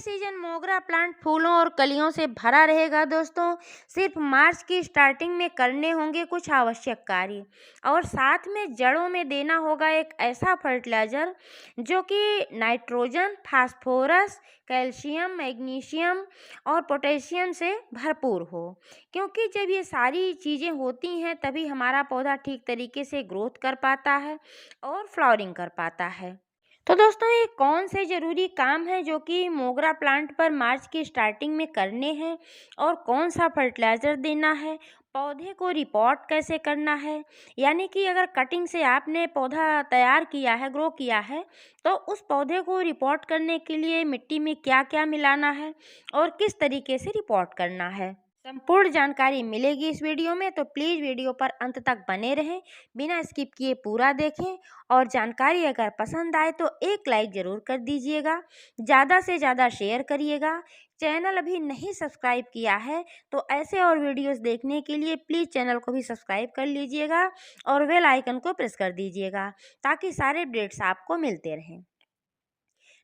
Season मोगरा plant फूलों और कलियों से भरा रहेगा दोस्तों। सिर्फ मार्च की स्टार्टिंग में करने होंगे कुछ आवश्यक कार्य और साथ में जड़ों में देना होगा एक ऐसा फर्टिलाइजर जो कि नाइट्रोजन, फास्फोरस, कैल्शियम, मैग्नीशियम और पोटेशियम से भरपूर हो। क्योंकि जब ये सारी चीज़ें होती हैं तभी हमारा पौधा ठीक तरीके से ग्रोथ कर पाता है और फ्लावरिंग कर पाता है। तो दोस्तों, ये कौन से ज़रूरी काम हैं जो कि मोगरा प्लांट पर मार्च की स्टार्टिंग में करने हैं और कौन सा फर्टिलाइज़र देना है, पौधे को रिपोर्ट कैसे करना है। यानी कि अगर कटिंग से आपने पौधा तैयार किया है, ग्रो किया है, तो उस पौधे को रिपोर्ट करने के लिए मिट्टी में क्या क्या मिलाना है और किस तरीके से रिपोर्ट करना है, संपूर्ण जानकारी मिलेगी इस वीडियो में। तो प्लीज़ वीडियो पर अंत तक बने रहें, बिना स्किप किए पूरा देखें और जानकारी अगर पसंद आए तो एक लाइक ज़रूर कर दीजिएगा, ज़्यादा से ज़्यादा शेयर करिएगा। चैनल अभी नहीं सब्सक्राइब किया है तो ऐसे और वीडियोस देखने के लिए प्लीज़ चैनल को भी सब्सक्राइब कर लीजिएगा और बेल आइकन को प्रेस कर दीजिएगा ताकि सारे अपडेट्स आपको मिलते रहें।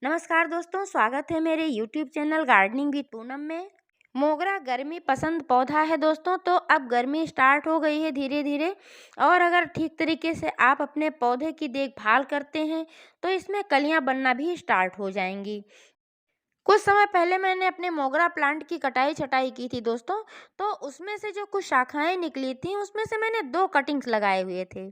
नमस्कार दोस्तों, स्वागत है मेरे YouTube channel gardening with Poonam में। मोगरा गर्मी पसंद पौधा है दोस्तों, तो अब गर्मी स्टार्ट हो गई है धीरे धीरे और अगर ठीक तरीके से आप अपने पौधे की देखभाल करते हैं तो इसमें कलियां बनना भी स्टार्ट हो जाएंगी। कुछ समय पहले मैंने अपने मोगरा प्लांट की कटाई छटाई की थी दोस्तों, तो उसमें से जो कुछ शाखाएं निकली थी उसमें से मैंने 2 कटिंग्स लगाए हुए थे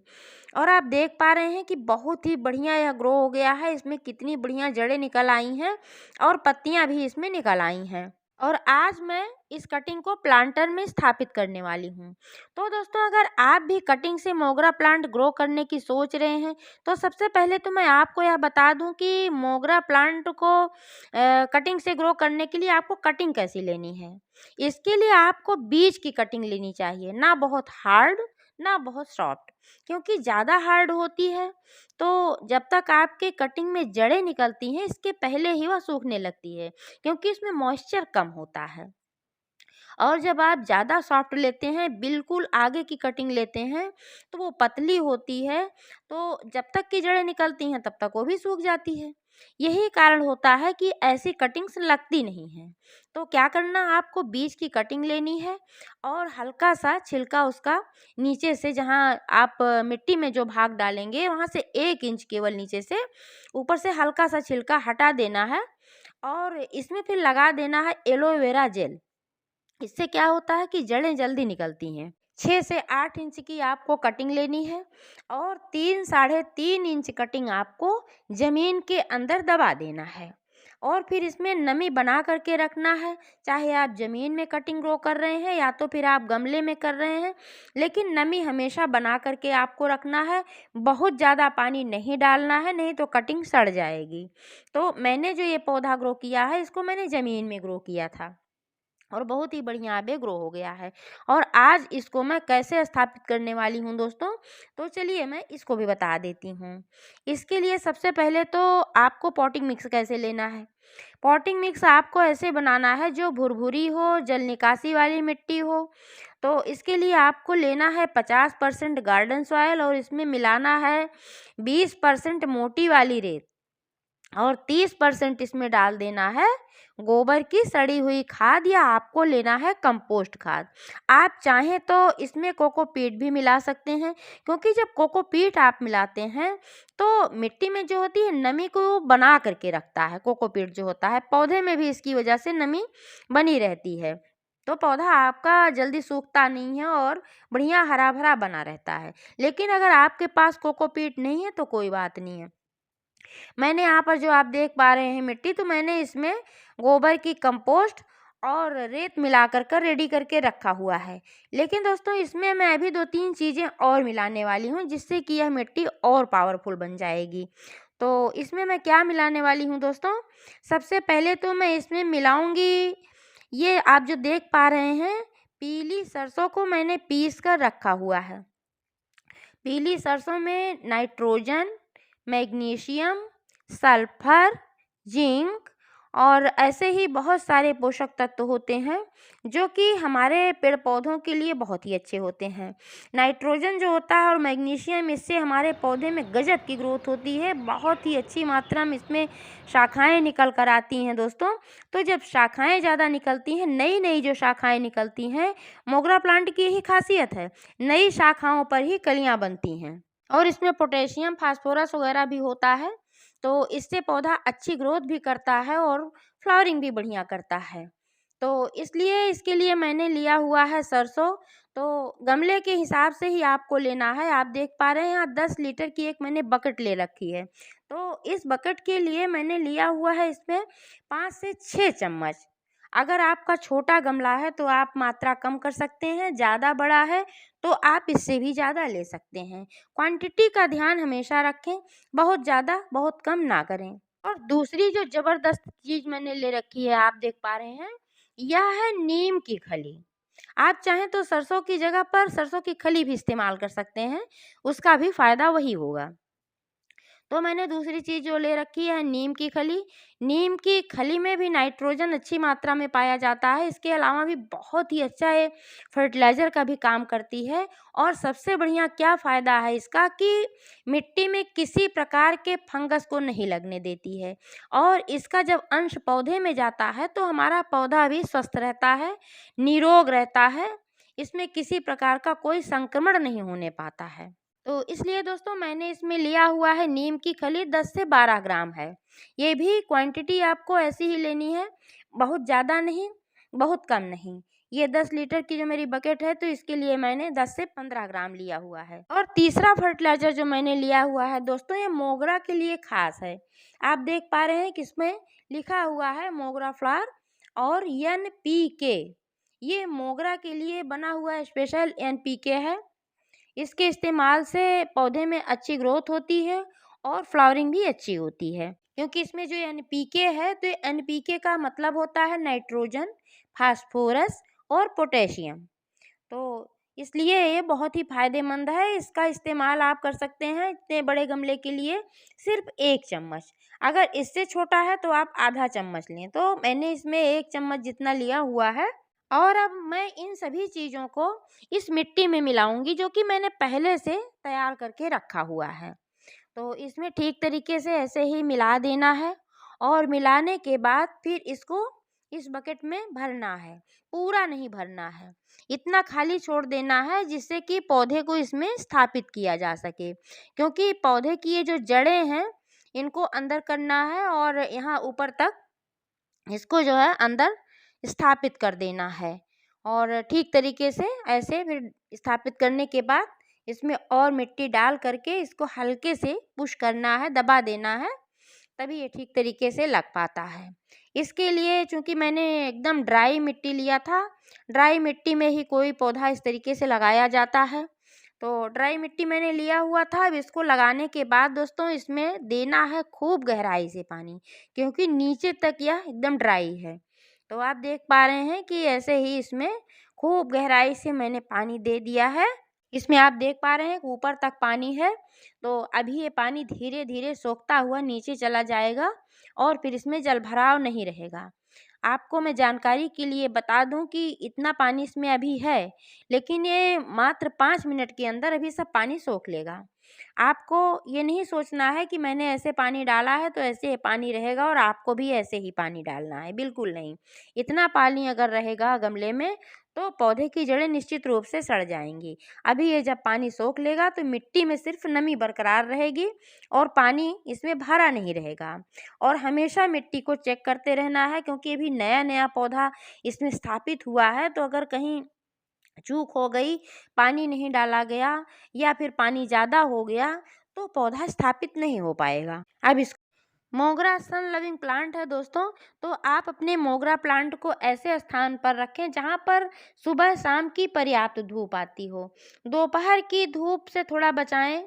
और आप देख पा रहे हैं कि बहुत ही बढ़िया यह ग्रो हो गया है। इसमें कितनी बढ़िया जड़ें निकल आई हैं और पत्तियां भी इसमें निकल आई हैं और आज मैं इस कटिंग को प्लांटर में स्थापित करने वाली हूँ। तो दोस्तों, अगर आप भी कटिंग से मोगरा प्लांट ग्रो करने की सोच रहे हैं तो सबसे पहले तो मैं आपको यह बता दूं कि मोगरा प्लांट को कटिंग से ग्रो करने के लिए आपको कटिंग कैसी लेनी है। इसके लिए आपको बीज की कटिंग लेनी चाहिए, ना बहुत हार्ड ना बहुत सॉफ्ट, क्योंकि ज़्यादा हार्ड होती है तो जब तक आपके कटिंग में जड़ें निकलती हैं इसके पहले ही वह सूखने लगती है, क्योंकि इसमें मॉइस्चर कम होता है। और जब आप ज़्यादा सॉफ्ट लेते हैं, बिल्कुल आगे की कटिंग लेते हैं, तो वो पतली होती है, तो जब तक की जड़ें निकलती हैं तब तक वो भी सूख जाती है। यही कारण होता है कि ऐसी कटिंग्स लगती नहीं हैं। तो क्या करना, आपको बीज की कटिंग लेनी है और हल्का सा छिलका उसका नीचे से, जहाँ आप मिट्टी में जो भाग डालेंगे वहाँ से 1 इंच केवल नीचे से, ऊपर से हल्का सा छिलका हटा देना है और इसमें फिर लगा देना है एलोवेरा जेल। इससे क्या होता है कि जड़ें जल्दी निकलती हैं। 6 से 8 इंच की आपको कटिंग लेनी है और 3 साढ़े 3 इंच कटिंग आपको ज़मीन के अंदर दबा देना है और फिर इसमें नमी बना करके रखना है। चाहे आप ज़मीन में कटिंग ग्रो कर रहे हैं या तो फिर आप गमले में कर रहे हैं, लेकिन नमी हमेशा बना करके आपको रखना है। बहुत ज़्यादा पानी नहीं डालना है, नहीं तो कटिंग सड़ जाएगी। तो मैंने जो ये पौधा ग्रो किया है इसको मैंने ज़मीन में ग्रो किया था और बहुत ही बढ़िया अब ये ग्रो हो गया है। और आज इसको मैं कैसे स्थापित करने वाली हूँ दोस्तों, तो चलिए मैं इसको भी बता देती हूँ। इसके लिए सबसे पहले तो आपको पॉटिंग मिक्स कैसे लेना है। पॉटिंग मिक्स आपको ऐसे बनाना है जो भुरभुरी हो, जल निकासी वाली मिट्टी हो। तो इसके लिए आपको लेना है 50% गार्डन सॉइल और इसमें मिलाना है 20% मोटी वाली रेत और 30% इसमें डाल देना है गोबर की सड़ी हुई खाद या आपको लेना है कंपोस्ट खाद। आप चाहें तो इसमें कोकोपीट भी मिला सकते हैं, क्योंकि जब कोकोपीट आप मिलाते हैं तो मिट्टी में जो होती है नमी को बना करके रखता है। कोकोपीट जो होता है पौधे में भी इसकी वजह से नमी बनी रहती है, तो पौधा आपका जल्दी सूखता नहीं है और बढ़िया हरा भरा बना रहता है। लेकिन अगर आपके पास कोकोपीट नहीं है तो कोई बात नहीं है। मैंने यहाँ पर जो आप देख पा रहे हैं मिट्टी, तो मैंने इसमें गोबर की कंपोस्ट और रेत मिला कर रेडी करके रखा हुआ है। लेकिन दोस्तों, इसमें मैं अभी 2-3 चीज़ें और मिलाने वाली हूँ जिससे कि यह मिट्टी और पावरफुल बन जाएगी। तो इसमें मैं क्या मिलाने वाली हूँ दोस्तों, सबसे पहले तो मैं इसमें मिलाऊंगी, ये आप जो देख पा रहे हैं पीली सरसों को मैंने पीस कर रखा हुआ है। पीली सरसों में नाइट्रोजन, मैग्नीशियम, सल्फर, जिंक और ऐसे ही बहुत सारे पोषक तत्व होते हैं जो कि हमारे पेड़ पौधों के लिए बहुत ही अच्छे होते हैं। नाइट्रोजन जो होता है और मैग्नीशियम, इससे हमारे पौधे में गजब की ग्रोथ होती है, बहुत ही अच्छी मात्रा में इसमें शाखाएं निकल कर आती हैं दोस्तों। तो जब शाखाएं ज़्यादा निकलती हैं, नई नई जो शाखाएं निकलती हैं, मोगरा प्लांट की यही खासियत है, नई शाखाओं पर ही कलियां बनती हैं। और इसमें पोटेशियम, फास्फोरस वगैरह भी होता है, तो इससे पौधा अच्छी ग्रोथ भी करता है और फ्लावरिंग भी बढ़िया करता है। तो इसलिए इसके लिए मैंने लिया हुआ है सरसों। तो गमले के हिसाब से ही आपको लेना है। आप देख पा रहे हैं यहाँ 10 लीटर की एक मैंने बकेट ले रखी है। तो इस बकेट के लिए मैंने लिया हुआ है इसमें 5 से 6 चम्मच। अगर आपका छोटा गमला है तो आप मात्रा कम कर सकते हैं, ज़्यादा बड़ा है तो आप इससे भी ज़्यादा ले सकते हैं। क्वांटिटी का ध्यान हमेशा रखें, बहुत ज़्यादा बहुत कम ना करें। और दूसरी जो ज़बरदस्त चीज़ मैंने ले रखी है, आप देख पा रहे हैं, यह है नीम की खली। आप चाहें तो सरसों की जगह पर सरसों की खली भी इस्तेमाल कर सकते हैं, उसका भी फ़ायदा वही होगा। तो मैंने दूसरी चीज़ जो ले रखी है नीम की खली। नीम की खली में भी नाइट्रोजन अच्छी मात्रा में पाया जाता है। इसके अलावा भी बहुत ही अच्छा ये फर्टिलाइज़र का भी काम करती है। और सबसे बढ़िया क्या फ़ायदा है इसका कि मिट्टी में किसी प्रकार के फंगस को नहीं लगने देती है। और इसका जब अंश पौधे में जाता है तो हमारा पौधा भी स्वस्थ रहता है, निरोग रहता है। इसमें किसी प्रकार का कोई संक्रमण नहीं होने पाता है। तो इसलिए दोस्तों मैंने इसमें लिया हुआ है नीम की खली, 10 से 12 ग्राम है। ये भी क्वांटिटी आपको ऐसी ही लेनी है, बहुत ज़्यादा नहीं, बहुत कम नहीं। ये 10 लीटर की जो मेरी बकेट है तो इसके लिए मैंने 10 से 15 ग्राम लिया हुआ है। और तीसरा फर्टिलाइज़र जो मैंने लिया हुआ है दोस्तों, ये मोगरा के लिए ख़ास है। आप देख पा रहे हैं कि इसमें लिखा हुआ है मोगरा फ्लावर और NPK। ये मोगरा के लिए बना हुआ स्पेशल NPK है। इसके इस्तेमाल से पौधे में अच्छी ग्रोथ होती है और फ्लावरिंग भी अच्छी होती है। क्योंकि इसमें जो NPK है, तो NPK का मतलब होता है नाइट्रोजन, फास्फोरस और पोटेशियम। तो इसलिए ये बहुत ही फ़ायदेमंद है। इसका इस्तेमाल आप कर सकते हैं इतने बड़े गमले के लिए सिर्फ 1 चम्मच। अगर इससे छोटा है तो आप आधा चम्मच लें। तो मैंने इसमें 1 चम्मच जितना लिया हुआ है। और अब मैं इन सभी चीज़ों को इस मिट्टी में मिलाऊंगी जो कि मैंने पहले से तैयार करके रखा हुआ है। तो इसमें ठीक तरीके से ऐसे ही मिला देना है। और मिलाने के बाद फिर इसको इस बकेट में भरना है, पूरा नहीं भरना है, इतना खाली छोड़ देना है जिससे कि पौधे को इसमें स्थापित किया जा सके। क्योंकि पौधे की ये जो जड़ें हैं, इनको अंदर करना है और यहाँ ऊपर तक इसको जो है अंदर स्थापित कर देना है। और ठीक तरीके से ऐसे फिर स्थापित करने के बाद इसमें और मिट्टी डाल करके इसको हल्के से पुश करना है, दबा देना है, तभी ये ठीक तरीके से लग पाता है। इसके लिए चूँकि मैंने एकदम ड्राई मिट्टी लिया था, ड्राई मिट्टी में ही कोई पौधा इस तरीके से लगाया जाता है। तो ड्राई मिट्टी मैंने लिया हुआ था। अब इसको लगाने के बाद दोस्तों इसमें देना है खूब गहराई से पानी, क्योंकि नीचे तक यह एकदम ड्राई है। तो आप देख पा रहे हैं कि ऐसे ही इसमें खूब गहराई से मैंने पानी दे दिया है। इसमें आप देख पा रहे हैं कि ऊपर तक पानी है। तो अभी ये पानी धीरे धीरे सोखता हुआ नीचे चला जाएगा और फिर इसमें जलभराव नहीं रहेगा। आपको मैं जानकारी के लिए बता दूं कि इतना पानी इसमें अभी है, लेकिन ये मात्र 5 मिनट के अंदर अभी सब पानी सोख लेगा। आपको ये नहीं सोचना है कि मैंने ऐसे पानी डाला है तो ऐसे ही पानी रहेगा और आपको भी ऐसे ही पानी डालना है, बिल्कुल नहीं। इतना पानी अगर रहेगा गमले में तो पौधे की जड़ें निश्चित रूप से सड़ जाएंगी। अभी ये जब पानी सोख लेगा तो मिट्टी में सिर्फ नमी बरकरार रहेगी और पानी इसमें भरा नहीं रहेगा। और हमेशा मिट्टी को चेक करते रहना है, क्योंकि अभी नया नया पौधा इसमें स्थापित हुआ है। तो अगर कहीं चूक हो गई, पानी नहीं डाला गया या फिर पानी ज़्यादा हो गया तो पौधा स्थापित नहीं हो पाएगा। अब इस मोगरा सन लविंग प्लांट है दोस्तों। तो आप अपने मोगरा प्लांट को ऐसे स्थान पर रखें जहाँ पर सुबह शाम की पर्याप्त धूप आती हो। दोपहर की धूप से थोड़ा बचाएं,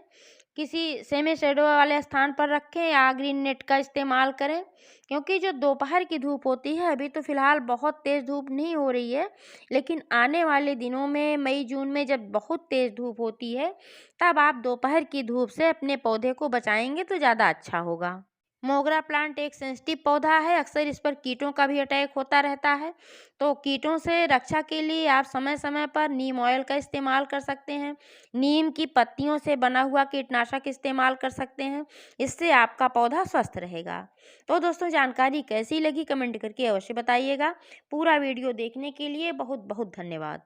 किसी सेमी शेडो वाले स्थान पर रखें या ग्रीन नेट का इस्तेमाल करें। क्योंकि जो दोपहर की धूप होती है, अभी तो फ़िलहाल बहुत तेज़ धूप नहीं हो रही है, लेकिन आने वाले दिनों में मई जून में जब बहुत तेज़ धूप होती है, तब आप दोपहर की धूप से अपने पौधे को बचाएंगे तो ज़्यादा अच्छा होगा। मोगरा प्लांट एक सेंसिटिव पौधा है, अक्सर इस पर कीटों का भी अटैक होता रहता है। तो कीटों से रक्षा के लिए आप समय समय पर नीम ऑयल का इस्तेमाल कर सकते हैं। नीम की पत्तियों से बना हुआ कीटनाशक इस्तेमाल कर सकते हैं, इससे आपका पौधा स्वस्थ रहेगा। तो दोस्तों, जानकारी कैसी लगी कमेंट करके अवश्य बताइएगा। पूरा वीडियो देखने के लिए बहुत बहुत धन्यवाद।